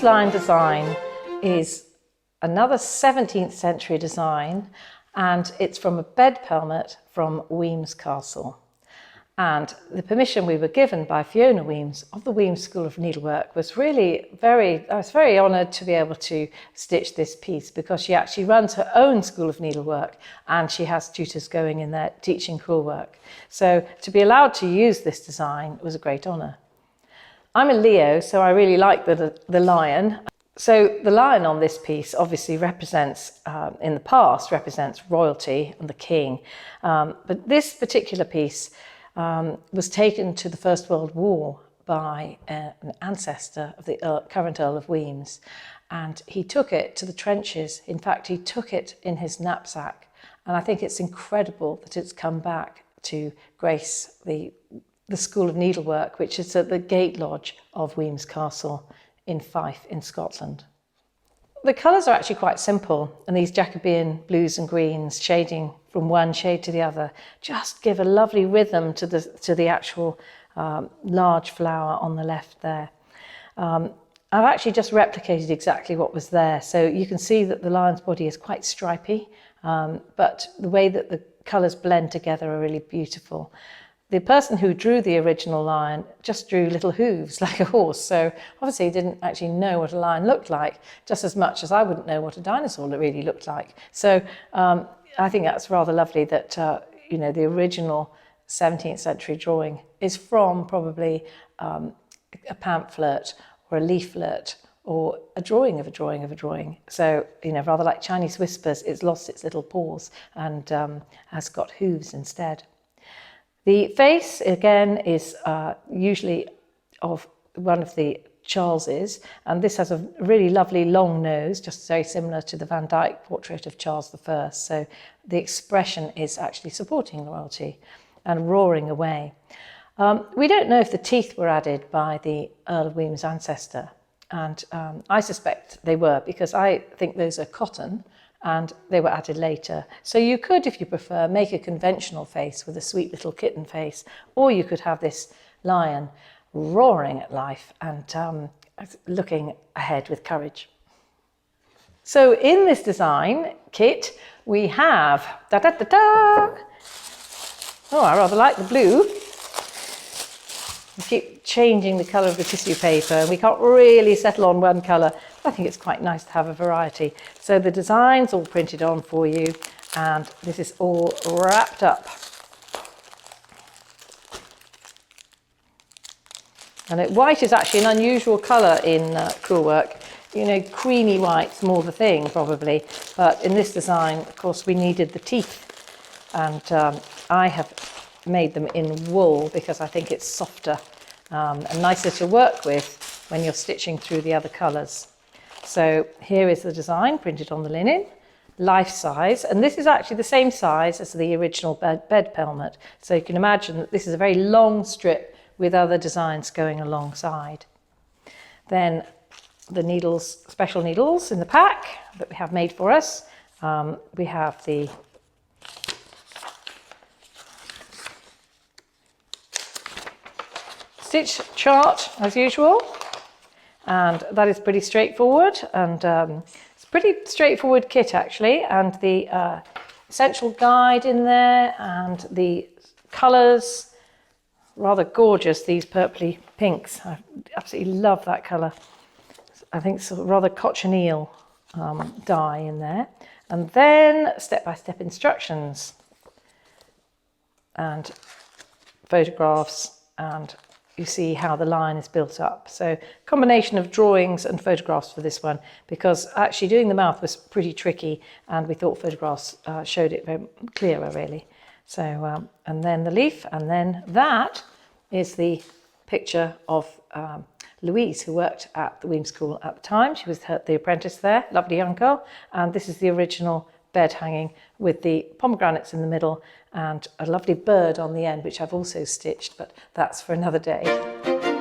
Wemyss Lion design is another 17th century design, and it's from a bed pelmet from Wemyss Castle. And the permission we were given by Fiona Wemyss of the Wemyss School of Needlework was really I was very honoured to be able to stitch this piece, because she actually runs her own school of needlework and she has tutors going in there teaching crewel work. So to be allowed to use this design was a great honour. I'm a Leo, so I really like the lion. So the lion on this piece obviously represents, in the past, represents royalty and the king. But this particular piece was taken to the First World War by an ancestor of the current Earl of Wemyss, and he took it to the trenches. In fact, he took it in his knapsack, and I think it's incredible that it's come back to grace the School of Needlework, which is at the gate lodge of Wemyss Castle in Fife in Scotland. The colours are actually quite simple, and these Jacobean blues and greens shading from one shade to the other just give a lovely rhythm to the actual large flower on the left there. I've actually just replicated exactly what was there, so you can see that the lion's body is quite stripy, but the way that the colours blend together are really beautiful. The person who drew the original lion just drew little hooves like a horse, so obviously he didn't actually know what a lion looked like, just as much as I wouldn't know what a dinosaur really looked like. So I think that's rather lovely that you know, the original 17th century drawing is from probably a pamphlet or a leaflet or a drawing of a drawing of a drawing. So, you know, rather like Chinese whispers, it's lost its little paws and has got hooves instead. The face, again, is usually of one of the Charleses, and this has a really lovely long nose, just very similar to the Van Dyck portrait of Charles I. So the expression is actually supporting royalty and roaring away. We don't know if the teeth were added by the Earl of Wemyss ancestor, and I suspect they were, because I think those are cotton, and they were added later. So you could, if you prefer, make a conventional face with a sweet little kitten face, or you could have this lion roaring at life and looking ahead with courage. So in this design kit, we have, oh, I rather like the blue. We keep changing the colour of the tissue paper, and we can't really settle on one colour. I think it's quite nice to have a variety. So the design's all printed on for you, and this is all wrapped up. And white is actually an unusual colour in crewel work. You know, creamy white's more the thing probably, but in this design, of course, we needed the teeth, and I have made them in wool because I think it's softer and nicer to work with when you're stitching through the other colours. So here is the design printed on the linen, life size, and this is actually the same size as the original bed pelmet. So you can imagine that this is a very long strip with other designs going alongside. Then the needles, special needles in the pack that we have made for us. We have the stitch chart as usual, and that is pretty straightforward, and it's a pretty straightforward kit actually, and the essential guide in there, and the colours, rather gorgeous, these purpley pinks. I absolutely love that colour. I think it's a rather cochineal dye in there, and then step-by-step instructions and photographs, and you see how the line is built up. So combination of drawings and photographs for this one, because actually doing the mouth was pretty tricky, and we thought photographs showed it very clearer really. So and then the leaf, and then that is the picture of Louise, who worked at the Wemyss School at the time. She was the apprentice there, lovely young girl, and this is the original bed hanging with the pomegranates in the middle and a lovely bird on the end, which I've also stitched, but that's for another day.